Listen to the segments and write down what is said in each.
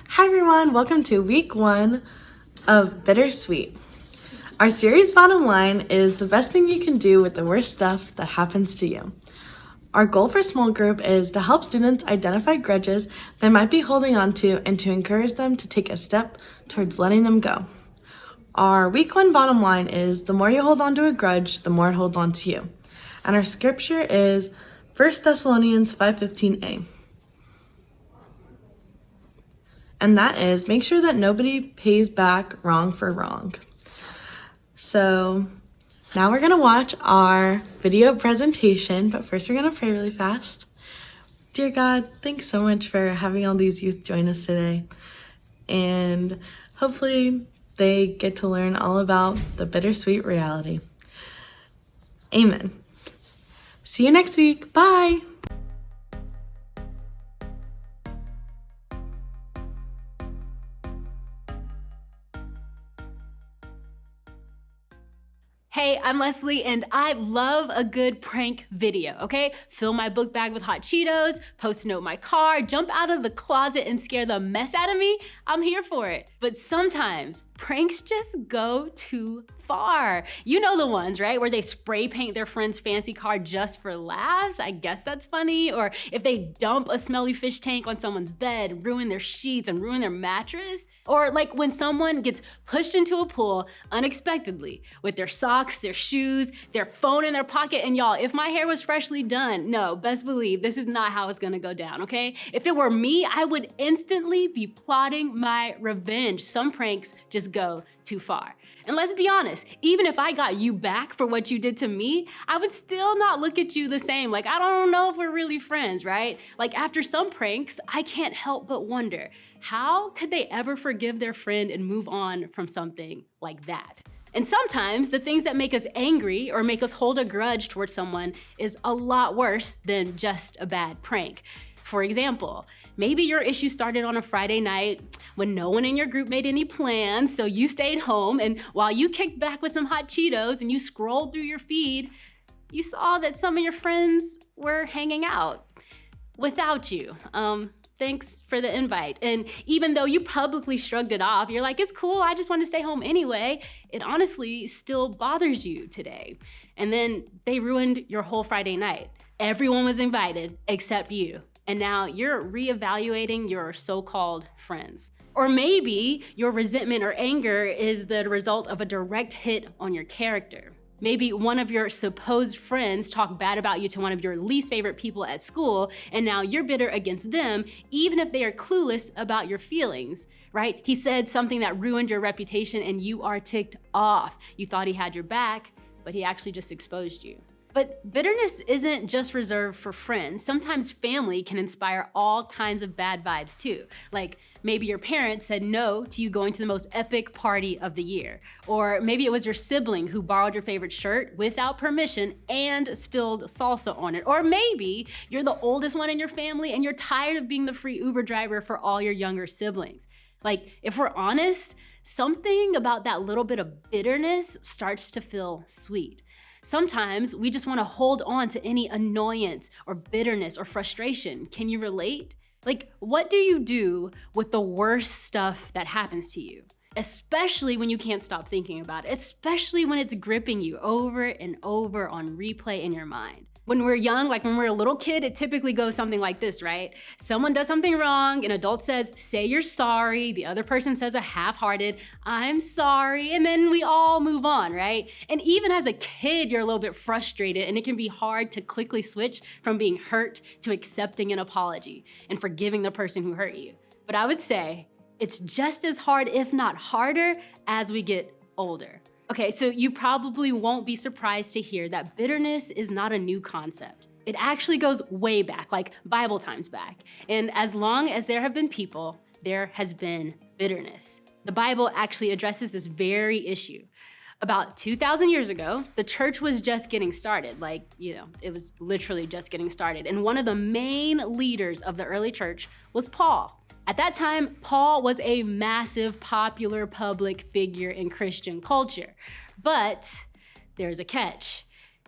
Hi everyone, welcome to week 1 of Bittersweet. Our series bottom line is the best thing you can do with the worst stuff that happens to you. Our goal for small group is to help students identify grudges they might be holding on to and to encourage them to take a step towards letting them go. Our week 1 bottom line is the more you hold on to a grudge, the more it holds on to you. And our scripture is 1 Thessalonians 5:15a. And that is, make sure that nobody pays back wrong for wrong. So now we're gonna watch our video presentation, but first we're gonna pray really fast. Dear God, thanks so much for having all these youth join us today. And hopefully they get to learn all about the bittersweet reality. Amen. See you next week. Bye. Hey, I'm Leslie and I love a good prank video, okay? Fill my book bag with hot Cheetos, post a note in my car, jump out of the closet and scare the mess out of me. I'm here for it. But sometimes pranks just go too far. You know the ones, right? Where they spray paint their friend's fancy car just for laughs. I guess that's funny. Or if they dump a smelly fish tank on someone's bed, ruin their sheets and ruin their mattress. Or like when someone gets pushed into a pool unexpectedly with their socks, their shoes, their phone in their pocket. And y'all, if my hair was freshly done, no, best believe this is not how it's gonna go down, okay? If it were me, I would instantly be plotting my revenge. Some pranks just go too far. And let's be honest, even if I got you back for what you did to me, I would still not look at you the same. Like, I don't know if we're really friends, right? Like after some pranks, I can't help but wonder, how could they ever forgive their friend and move on from something like that? And sometimes the things that make us angry or make us hold a grudge towards someone is a lot worse than just a bad prank. For example, maybe your issue started on a Friday night when no one in your group made any plans, so you stayed home, and while you kicked back with some hot Cheetos and you scrolled through your feed, you saw that some of your friends were hanging out without you. Thanks for the invite. And even though you publicly shrugged it off, you're like, it's cool, I just want to stay home anyway, it honestly still bothers you today. And then they ruined your whole Friday night. Everyone was invited except you. And now you're reevaluating your so-called friends. Or maybe your resentment or anger is the result of a direct hit on your character. Maybe one of your supposed friends talked bad about you to one of your least favorite people at school, and now you're bitter against them, even if they are clueless about your feelings, right? He said something that ruined your reputation and you are ticked off. You thought he had your back, but he actually just exposed you. But bitterness isn't just reserved for friends. Sometimes family can inspire all kinds of bad vibes too. Like maybe your parents said no to you going to the most epic party of the year. Or maybe it was your sibling who borrowed your favorite shirt without permission and spilled salsa on it. Or maybe you're the oldest one in your family and you're tired of being the free Uber driver for all your younger siblings. Like if we're honest, something about that little bit of bitterness starts to feel sweet. Sometimes we just want to hold on to any annoyance or bitterness or frustration. Can you relate? Like, what do you do with the worst stuff that happens to you? Especially when you can't stop thinking about it, especially when it's gripping you over and over on replay in your mind. When we're young, like when we're a little kid, it typically goes something like this, right? Someone does something wrong, an adult says, say you're sorry. The other person says a half-hearted, I'm sorry. And then we all move on, right? And even as a kid, you're a little bit frustrated and it can be hard to quickly switch from being hurt to accepting an apology and forgiving the person who hurt you. But I would say it's just as hard, if not harder, as we get older. Okay, so you probably won't be surprised to hear that bitterness is not a new concept. It actually goes way back, like Bible times back. And as long as there have been people, there has been bitterness. The Bible actually addresses this very issue. About 2,000 years ago, the church was just getting started. It was literally just getting started. And one of the main leaders of the early church was Paul. At that time, Paul was a massive, popular public figure in Christian culture. But there's a catch.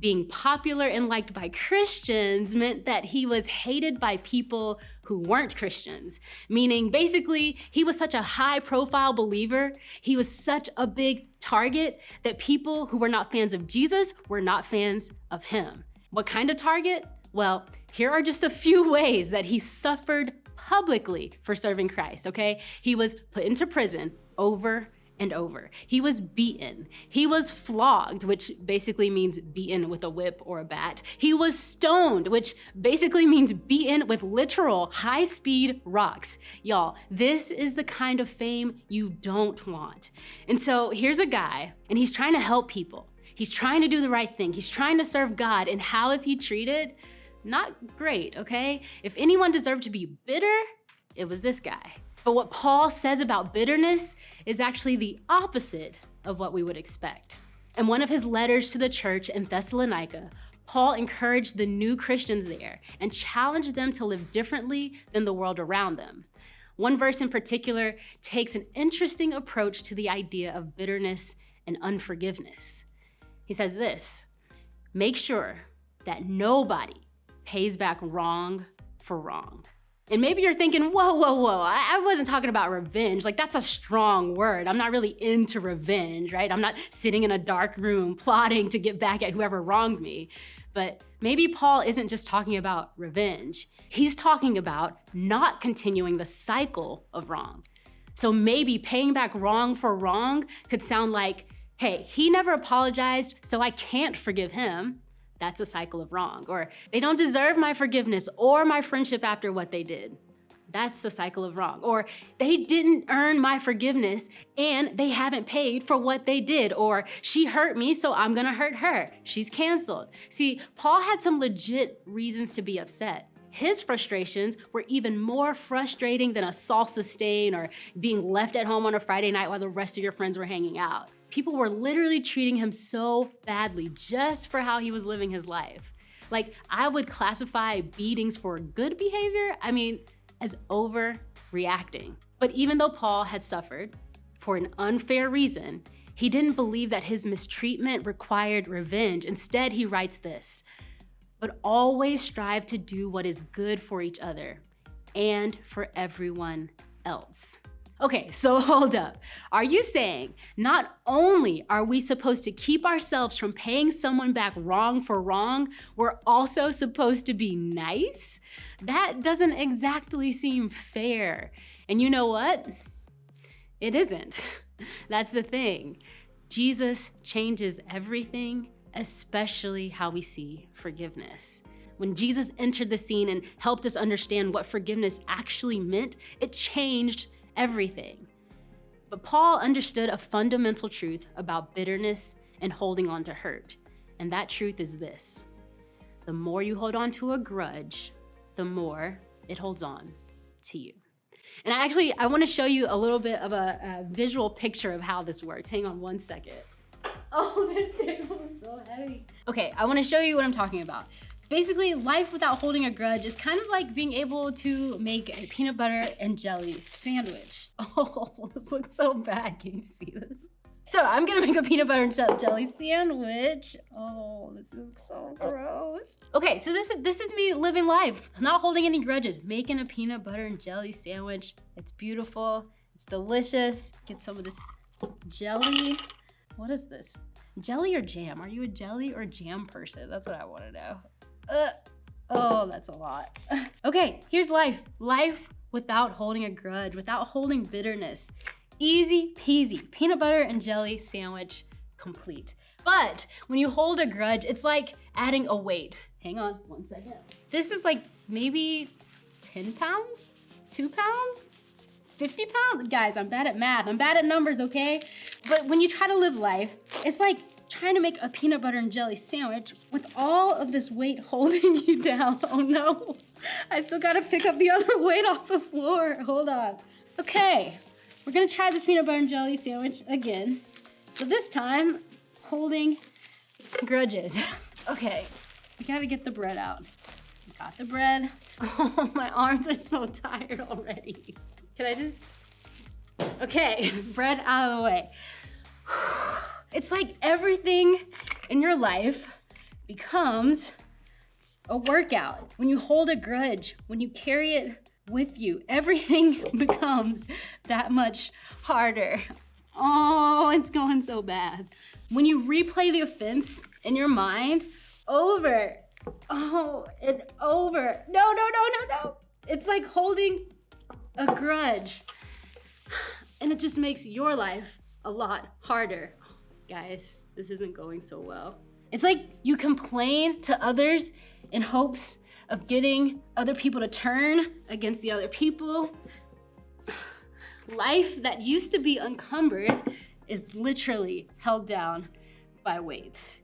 Being popular and liked by Christians meant that he was hated by people who weren't Christians, meaning basically he was such a high-profile believer, he was such a big target that people who were not fans of Jesus were not fans of him. What kind of target? Well, here are just a few ways that he suffered publicly for serving Christ, okay? He was put into prison over and over. He was beaten. He was flogged, which basically means beaten with a whip or a bat. He was stoned, which basically means beaten with literal high-speed rocks. Y'all, this is the kind of fame you don't want. And so here's a guy, and he's trying to help people. He's trying to do the right thing. He's trying to serve God, and how is he treated? Not great, okay? If anyone deserved to be bitter, it was this guy. But what Paul says about bitterness is actually the opposite of what we would expect. In one of his letters to the church in Thessalonica, Paul encouraged the new Christians there and challenged them to live differently than the world around them. One verse in particular takes an interesting approach to the idea of bitterness and unforgiveness. He says this, "Make sure that nobody pays back wrong for wrong." And maybe you're thinking, whoa, I wasn't talking about revenge. Like, that's a strong word. I'm not really into revenge, right? I'm not sitting in a dark room plotting to get back at whoever wronged me. But maybe Paul isn't just talking about revenge. He's talking about not continuing the cycle of wrong. So maybe paying back wrong for wrong could sound like, hey, he never apologized, so I can't forgive him. That's a cycle of wrong. Or they don't deserve my forgiveness or my friendship after what they did. That's a cycle of wrong. Or they didn't earn my forgiveness and they haven't paid for what they did. Or she hurt me, so I'm gonna hurt her. She's canceled. See, Paul had some legit reasons to be upset. His frustrations were even more frustrating than a salsa stain or being left at home on a Friday night while the rest of your friends were hanging out. People were literally treating him so badly just for how he was living his life. Like, I would classify beatings for good behavior, as overreacting. But even though Paul had suffered for an unfair reason, he didn't believe that his mistreatment required revenge. Instead, he writes this, "But always strive to do what is good for each other and for everyone else." Okay, so hold up. Are you saying not only are we supposed to keep ourselves from paying someone back wrong for wrong, we're also supposed to be nice? That doesn't exactly seem fair. And you know what? It isn't. That's the thing. Jesus changes everything, especially how we see forgiveness. When Jesus entered the scene and helped us understand what forgiveness actually meant, it changed everything. But Paul understood a fundamental truth about bitterness and holding on to hurt. And that truth is this: the more you hold on to a grudge, the more it holds on to you. And I want to show you a little bit of a visual picture of how this works. Hang on one second. Oh, this table is so heavy. Okay, I want to show you what I'm talking about. Basically, life without holding a grudge is kind of like being able to make a peanut butter and jelly sandwich. Oh, this looks so bad. Can you see this? So I'm gonna make a peanut butter and jelly sandwich. Oh, this looks so gross. Okay, so this is me living life, not holding any grudges, making a peanut butter and jelly sandwich. It's beautiful, it's delicious. Get some of this jelly. What is this? Jelly or jam? Are you a jelly or jam person? That's what I wanna know. Oh, that's a lot. Okay, here's life. Life without holding a grudge, without holding bitterness. Easy peasy, peanut butter and jelly sandwich complete. But when you hold a grudge, it's like adding a weight. Hang on one second. This is like maybe 10 pounds, 2 pounds, 50 pounds? Guys, I'm bad at math. I'm bad at numbers, okay? But when you try to live life, it's like trying to make a peanut butter and jelly sandwich with all of this weight holding you down. Oh no, I still gotta pick up the other weight off the floor. Hold on. Okay, we're gonna try this peanut butter and jelly sandwich again. So this time, holding grudges. Okay, we gotta get the bread out. Got the bread. Oh, my arms are so tired already. Can I just, okay, bread out of the way. It's like everything in your life becomes a workout. When you hold a grudge, when you carry it with you, everything becomes that much harder. Oh, it's going so bad. When you replay the offense in your mind over, and over. No. It's like holding a grudge. And it just makes your life a lot harder. Guys, this isn't going so well. It's like you complain to others in hopes of getting other people to turn against the other people. Life that used to be encumbered is literally held down by weights.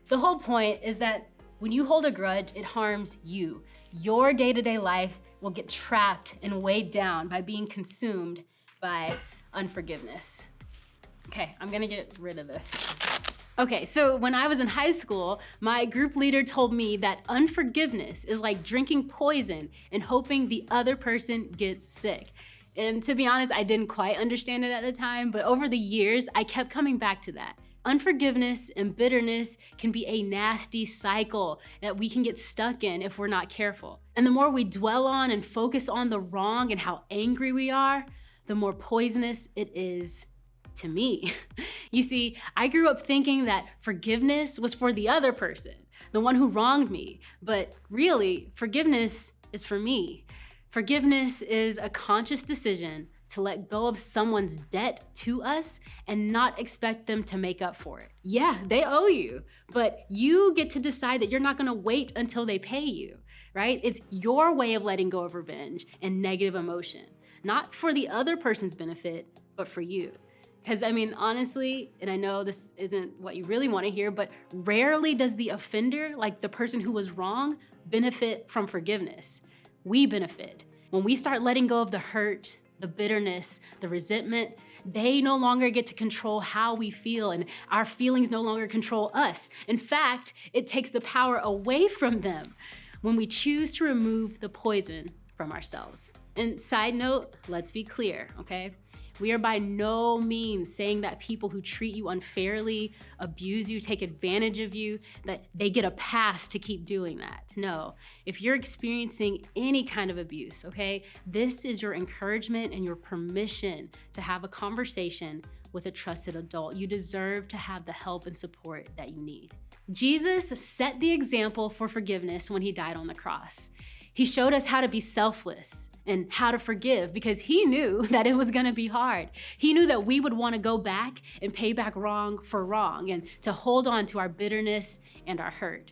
The whole point is that when you hold a grudge, it harms you. Your day-to-day life will get trapped and weighed down by being consumed by unforgiveness. Okay, I'm gonna get rid of this. Okay, so when I was in high school, my group leader told me that unforgiveness is like drinking poison and hoping the other person gets sick. And to be honest, I didn't quite understand it at the time, but over the years, I kept coming back to that. Unforgiveness and bitterness can be a nasty cycle that we can get stuck in if we're not careful. And the more we dwell on and focus on the wrong and how angry we are, the more poisonous it is to me. You see, I grew up thinking that forgiveness was for the other person, the one who wronged me. But really, forgiveness is for me. Forgiveness is a conscious decision to let go of someone's debt to us and not expect them to make up for it. Yeah, they owe you, but you get to decide that you're not gonna wait until they pay you, right? It's your way of letting go of revenge and negative emotion, not for the other person's benefit, but for you. Because I mean, honestly, and I know this isn't what you really want to hear, but rarely does the offender, like the person who was wrong, benefit from forgiveness. We benefit. When we start letting go of the hurt, the bitterness, the resentment, they no longer get to control how we feel, and our feelings no longer control us. In fact, it takes the power away from them when we choose to remove the poison from ourselves. And side note, let's be clear, okay? We are by no means saying that people who treat you unfairly, abuse you, take advantage of you, that they get a pass to keep doing that. No, if you're experiencing any kind of abuse, okay, this is your encouragement and your permission to have a conversation with a trusted adult. You deserve to have the help and support that you need. Jesus set the example for forgiveness when he died on the cross. He showed us how to be selfless and how to forgive because he knew that it was gonna be hard. He knew that we would wanna go back and pay back wrong for wrong and to hold on to our bitterness and our hurt.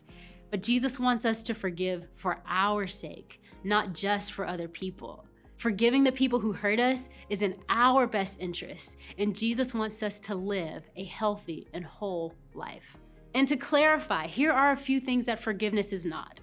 But Jesus wants us to forgive for our sake, not just for other people. Forgiving the people who hurt us is in our best interest, and Jesus wants us to live a healthy and whole life. And to clarify, here are a few things that forgiveness is not.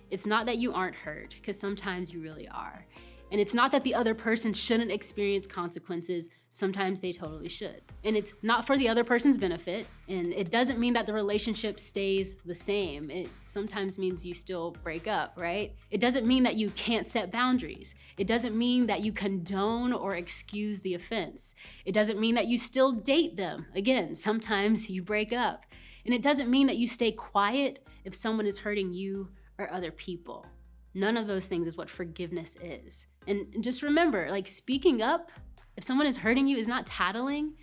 It's not that you aren't hurt, because sometimes you really are. And it's not that the other person shouldn't experience consequences. Sometimes they totally should. And it's not for the other person's benefit. And it doesn't mean that the relationship stays the same. It sometimes means you still break up, right? It doesn't mean that you can't set boundaries. It doesn't mean that you condone or excuse the offense. It doesn't mean that you still date them. Again, sometimes you break up. And it doesn't mean that you stay quiet if someone is hurting you or other people. None of those things is what forgiveness is. And just remember, like speaking up, if someone is hurting you, is not tattling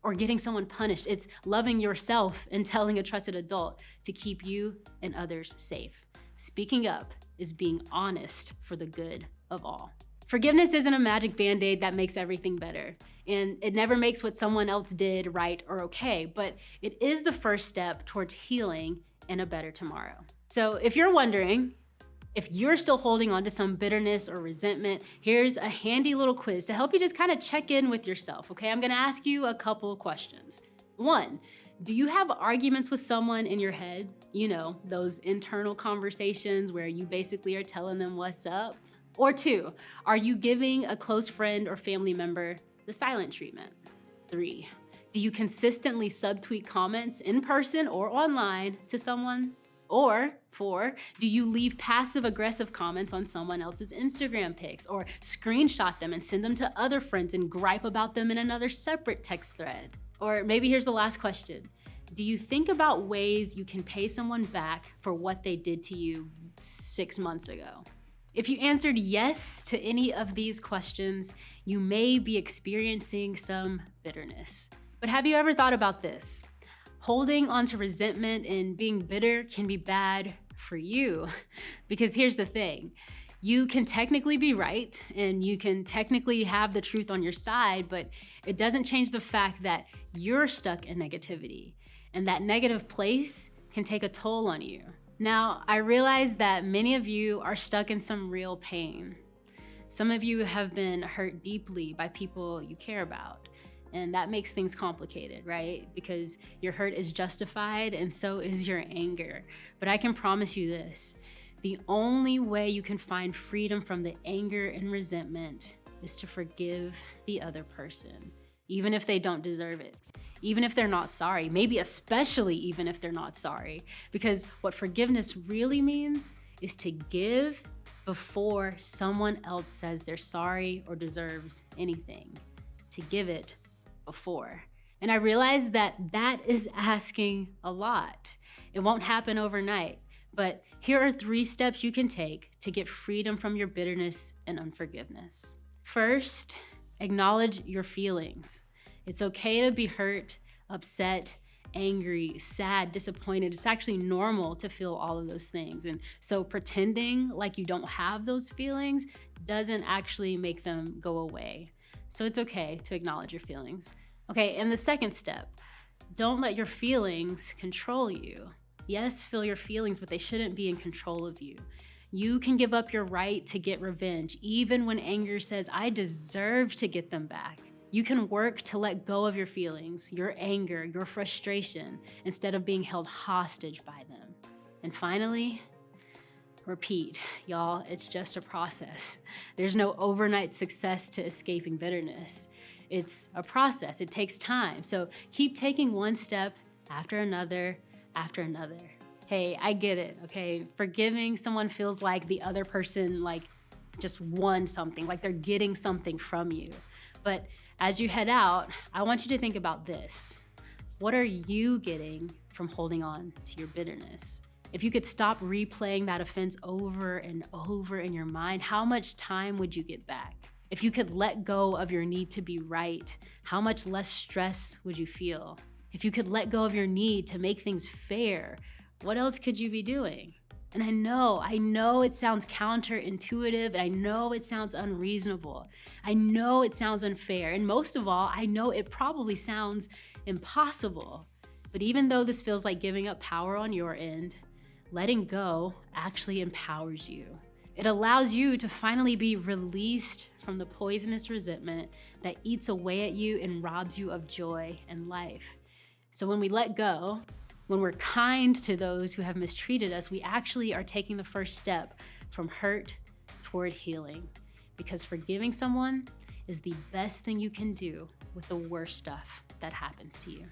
or getting someone punished. It's loving yourself and telling a trusted adult to keep you and others safe. Speaking up is being honest for the good of all. Forgiveness isn't a magic band-aid that makes everything better. And it never makes what someone else did right or okay, but it is the first step towards healing and a better tomorrow. So if you're wondering, if you're still holding on to some bitterness or resentment, here's a handy little quiz to help you just kind of check in with yourself, okay? I'm gonna ask you a couple of questions. 1, do you have arguments with someone in your head? You know, those internal conversations where you basically are telling them what's up. Or 2, are you giving a close friend or family member the silent treatment? 3, do you consistently subtweet comments in person or online to someone? Or 4, do you leave passive-aggressive comments on someone else's Instagram pics or screenshot them and send them to other friends and gripe about them in another separate text thread? Or maybe here's the last question. Do you think about ways you can pay someone back for what they did to you 6 months ago? If you answered yes to any of these questions, you may be experiencing some bitterness. But have you ever thought about this? Holding on to resentment and being bitter can be bad for you. Because here's the thing. You can technically be right and you can technically have the truth on your side, but it doesn't change the fact that you're stuck in negativity. And that negative place can take a toll on you. Now, I realize that many of you are stuck in some real pain. Some of you have been hurt deeply by people you care about. And that makes things complicated, right? Because your hurt is justified and so is your anger. But I can promise you this, the only way you can find freedom from the anger and resentment is to forgive the other person, even if they don't deserve it. Even if they're not sorry, maybe especially even if they're not sorry. Because what forgiveness really means is to give before someone else says they're sorry or deserves anything. To give it before. And I realize that that is asking a lot. It won't happen overnight. But here are 3 steps you can take to get freedom from your bitterness and unforgiveness. First, acknowledge your feelings. It's okay to be hurt, upset, angry, sad, disappointed. It's actually normal to feel all of those things. And so pretending like you don't have those feelings doesn't actually make them go away. So it's okay to acknowledge your feelings. Okay, and the second step, don't let your feelings control you. Yes, feel your feelings, but they shouldn't be in control of you. You can give up your right to get revenge, even when anger says, I deserve to get them back. You can work to let go of your feelings, your anger, your frustration, instead of being held hostage by them. And finally, repeat, y'all, it's just a process. There's no overnight success to escaping bitterness. It's a process, it takes time. So keep taking one step after another, after another. Hey, I get it, okay? Forgiving someone feels like the other person just won something, like they're getting something from you. But as you head out, I want you to think about this. What are you getting from holding on to your bitterness? If you could stop replaying that offense over and over in your mind, how much time would you get back? If you could let go of your need to be right, how much less stress would you feel? If you could let go of your need to make things fair, what else could you be doing? And I know it sounds counterintuitive, and I know it sounds unreasonable. I know it sounds unfair, and most of all, I know it probably sounds impossible. But even though this feels like giving up power on your end, letting go actually empowers you. It allows you to finally be released from the poisonous resentment that eats away at you and robs you of joy and life. So when we let go, when we're kind to those who have mistreated us, we actually are taking the first step from hurt toward healing. Because forgiving someone is the best thing you can do with the worst stuff that happens to you.